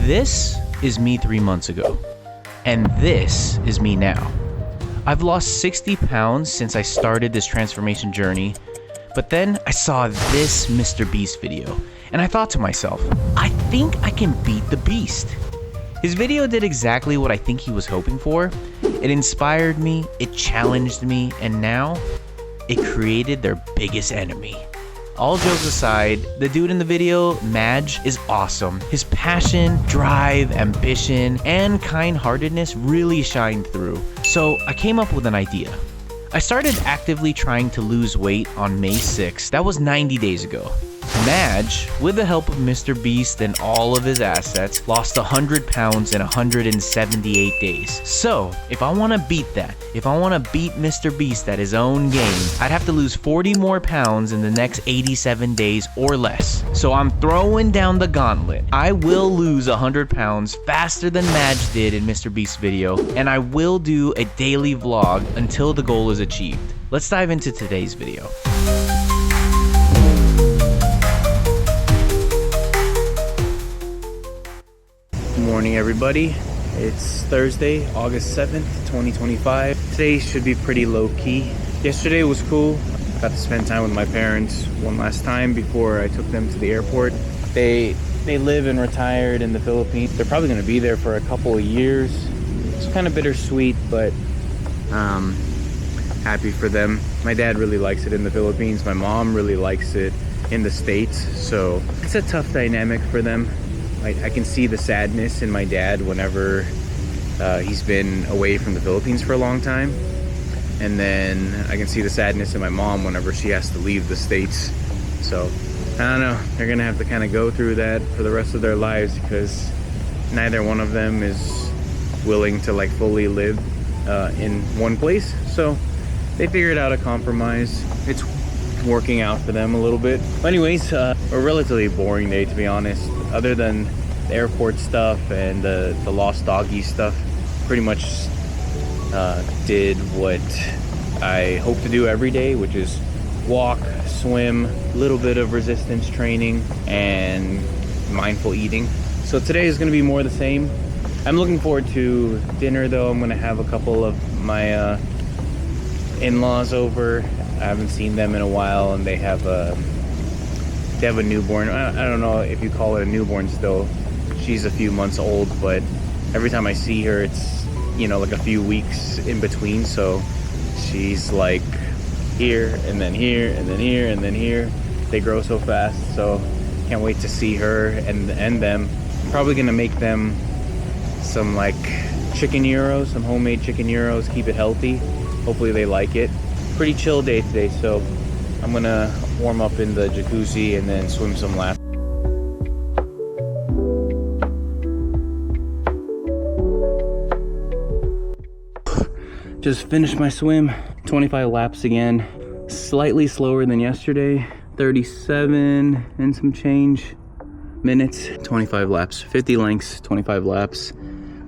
This is me 3 months ago, and this is me now. I've lost 60 pounds since I started this transformation journey, but then I saw this Mr. Beast video, and I thought to myself, I think I can beat the Beast. His video did exactly what I think he was hoping for. It inspired me, it challenged me, and now it created their biggest enemy. All jokes aside, the dude in the video, Madge, is awesome. His passion, drive, ambition, and kind-heartedness really shined through. So I came up with an idea. I started actively trying to lose weight on May 6th. That was 90 days ago. Madge, with the help of Mr. Beast and all of his assets, lost 100 pounds in 178 days. So, if I want to beat that, if I want to beat Mr. Beast at his own game, I'd have to lose 40 more pounds in the next 87 days or less. So I'm throwing down the gauntlet. I will lose 100 pounds faster than Madge did in Mr. Beast's video, and I will do a daily vlog until the goal is achieved. Let's dive into today's video. Good morning, everybody. It's Thursday, August 7th, 2025. Today should be pretty low-key. Yesterday was cool. Got to spend time with my parents one last time before I took them to the airport. They live and retired in the Philippines. They're probably going to be there for a couple of years. It's kind of bittersweet, but happy for them. My dad really likes it in the Philippines. My mom really likes it in the States. So it's a tough dynamic for them. I can see the sadness in my dad whenever he's been away from the Philippines for a long time. And then I can see the sadness in my mom whenever she has to leave the States. So, I don't know. They're going to have to kind of go through that for the rest of their lives because neither one of them is willing to like fully live in one place. So, they figured out a compromise. It's working out for them a little bit. But anyways, a relatively boring day, to be honest. Other than the airport stuff and the lost doggy stuff, pretty much did what I hope to do every day, which is walk, swim, a little bit of resistance training, and mindful eating. So today is going to be more the same. I'm looking forward to dinner, though. I'm going to have a couple of my in-laws over. I haven't seen them in a while, and they have a newborn. I don't know if you call it a newborn still. She's a few months old, but every time I see her, it's, you know, like a few weeks in between. So she's like here, and then here, and then here, and then here. They grow so fast, so can't wait to see her and them. I'm probably gonna make them some like chicken gyros, some homemade chicken gyros, keep it healthy. Hopefully they like it. Pretty chill day today, so I'm gonna warm up in the jacuzzi and then swim some laps. Just finished my swim, 25 laps again. Slightly slower than yesterday, 37 and some change minutes. 25 laps, 50 lengths, 25 laps.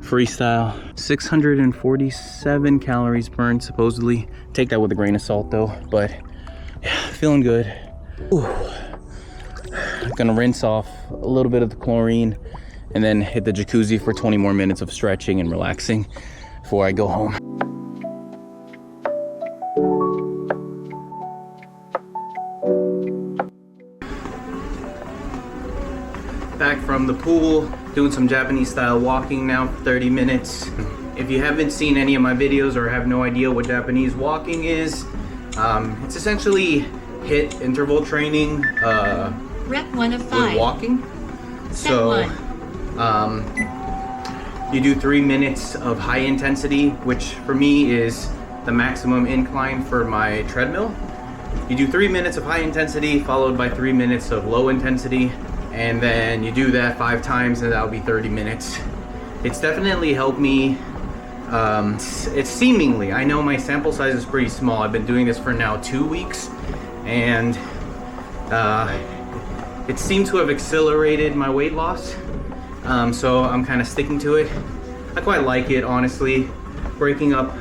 Freestyle, 647 calories burned supposedly. Take that with a grain of salt though, but yeah, feeling good. Ooh. Gonna rinse off a little bit of the chlorine and then hit the jacuzzi for 20 more minutes of stretching and relaxing before I go home. Back from the pool, doing some Japanese style walking now for 30 minutes. If you haven't seen any of my videos or have no idea what Japanese walking is, it's essentially HIIT interval training Rep 1 of 5 with walking. Set So 1. You do 3 minutes of high intensity, which for me is the maximum incline for my treadmill. You do 3 minutes of high intensity followed by 3 minutes of low intensity, and then you do that 5 times and that'll be 30 minutes. It's definitely helped me. It's seemingly, I know my sample size is pretty small. I've been doing this for now 2 weeks, and it seemed to have accelerated my weight loss. So I'm kind of sticking to it. I quite like it, honestly. Breaking up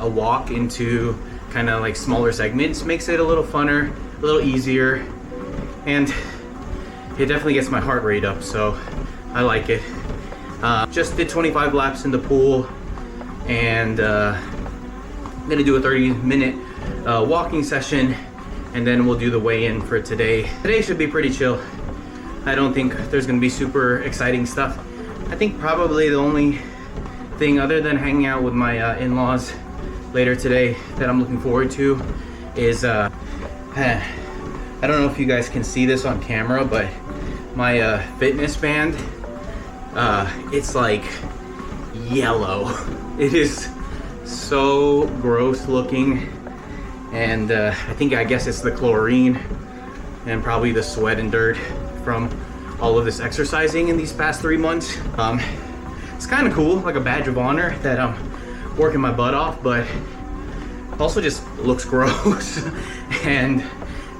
a walk into kind of like smaller segments makes it a little funner, a little easier, and it definitely gets my heart rate up, so I like it. Just did 25 laps in the pool, and I'm gonna do a 30-minute walking session, and then we'll do the weigh-in for today. Today should be pretty chill. I don't think there's gonna be super exciting stuff. I think probably the only thing other than hanging out with my in-laws later today that I'm looking forward to is I don't know if you guys can see this on camera, but my fitness band, it's like yellow. It is so gross looking, and I guess it's the chlorine and probably the sweat and dirt from all of this exercising in these past 3 months. It's kind of cool, like a badge of honor that I'm working my butt off, but also just looks gross. And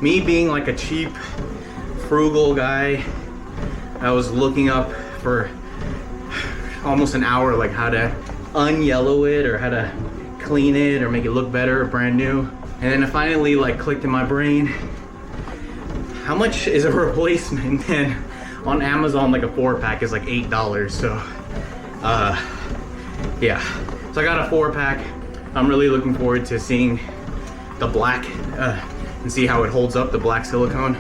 me being like a cheap, frugal guy, I was looking up for almost an hour like how to un-yellow it or how to clean it or make it look better, brand new. And then it finally like clicked in my brain, how much is a replacement? And on Amazon, like a 4-pack is like $8. So yeah, so I got a 4-pack. I'm really looking forward to seeing the black and see how it holds up, the black silicone,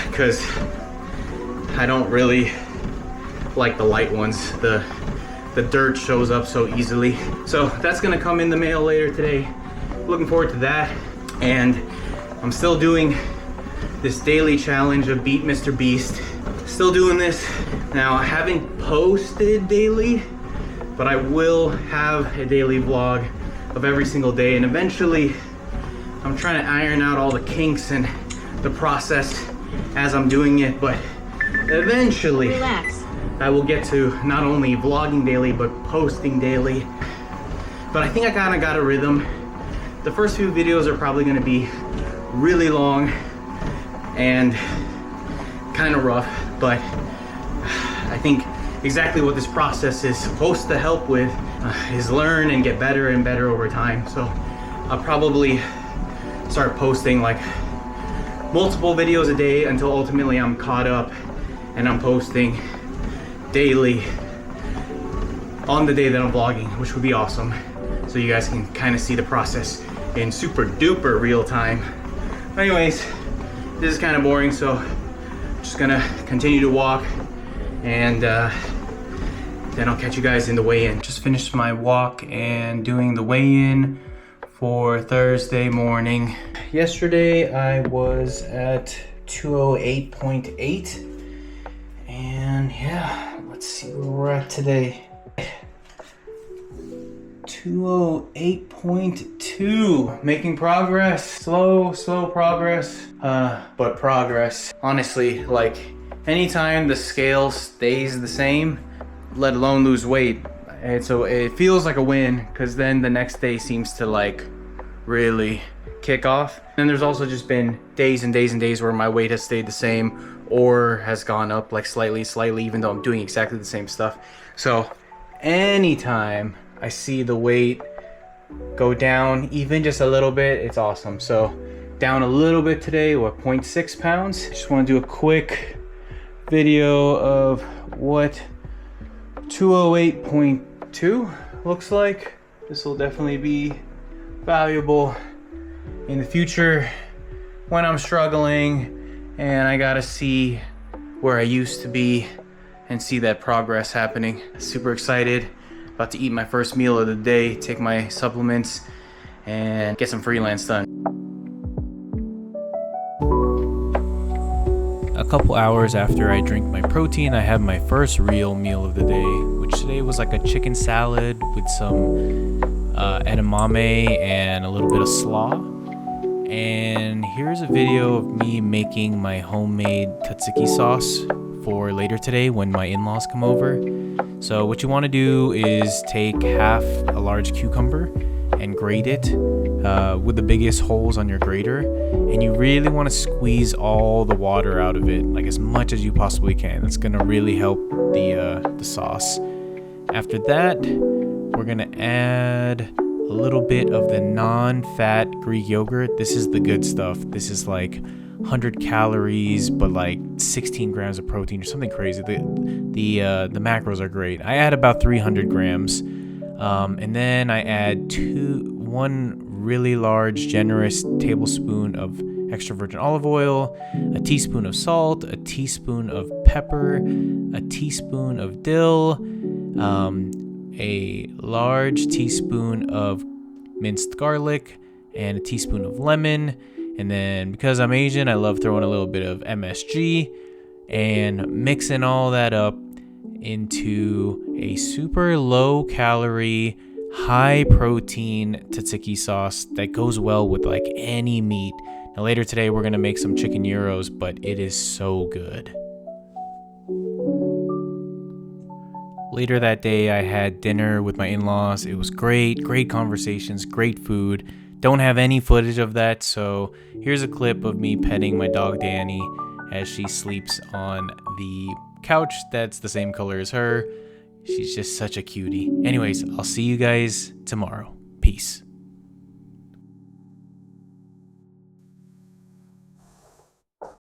because I don't really like the light ones. The dirt shows up so easily. So that's gonna come in the mail later today. Looking forward to that. And I'm still doing this daily challenge of Beat Mr. Beast. Still doing this. Now, I haven't posted daily, but I will have a daily vlog of every single day, and eventually I'm trying to iron out all the kinks and the process as I'm doing it, but eventually Relax. I will get to not only vlogging daily, but posting daily. But I think I kind of got a rhythm. The first few videos are probably gonna be really long and kind of rough, but I think exactly what this process is supposed to help with is learn and get better and better over time. So I'll probably start posting like multiple videos a day until ultimately I'm caught up and I'm posting daily on the day that I'm vlogging, which would be awesome. So you guys can kind of see the process in super duper real time. Anyways, this is kind of boring, so I'm just gonna continue to walk, and then I'll catch you guys in the weigh-in. Just finished my walk and doing the weigh-in for Thursday morning. Yesterday I was at 208.8, and yeah, let's see where we're at today. 208.2. Making progress. Slow progress, but progress. Honestly, like anytime the scale stays the same, let alone lose weight, it feels like a win, because then the next day seems to like really kick off. And there's also just been days and days and days where my weight has stayed the same or has gone up like slightly, even though I'm doing exactly the same stuff. So anytime I see the weight go down even just a little bit, it's awesome. So down a little bit today, what, 0.6 pounds? Just want to do a quick video of what 208.2 looks like. This will definitely be valuable in the future when I'm struggling and I gotta see where I used to be and see that progress happening. Super excited. About to eat my first meal of the day, take my supplements, and get some freelance done. A couple hours after I drink my protein, I have my first real meal of the day, which today was like a chicken salad with some edamame and a little bit of slaw. And here's a video of me making my homemade Tzatziki sauce for later today when my in-laws come over. So what you want to do is take half a large cucumber and grate it with the biggest holes on your grater, and you really want to squeeze all the water out of it, like as much as you possibly can. That's going to really help the sauce. After that, we're going to add a little bit of the non-fat Greek yogurt. This is the good stuff. This is like 100 calories, but like 16 grams of protein or something crazy. The macros are great. I add about 300 grams. And then I add one really large, generous tablespoon of extra virgin olive oil, a teaspoon of salt, a teaspoon of pepper, a teaspoon of dill, a large teaspoon of minced garlic, and a teaspoon of lemon. And then because I'm Asian, I love throwing a little bit of MSG and mixing all that up into a super low calorie, high protein tzatziki sauce that goes well with like any meat. Now later today we're going to make some chicken gyros, but it is so good. Later that day I had dinner with my in-laws. It was great conversations, great food. Don't have any footage of that, so here's a clip of me petting my dog Danny as she sleeps on the couch that's the same color as her. She's just such a cutie. Anyways, I'll see you guys tomorrow. Peace.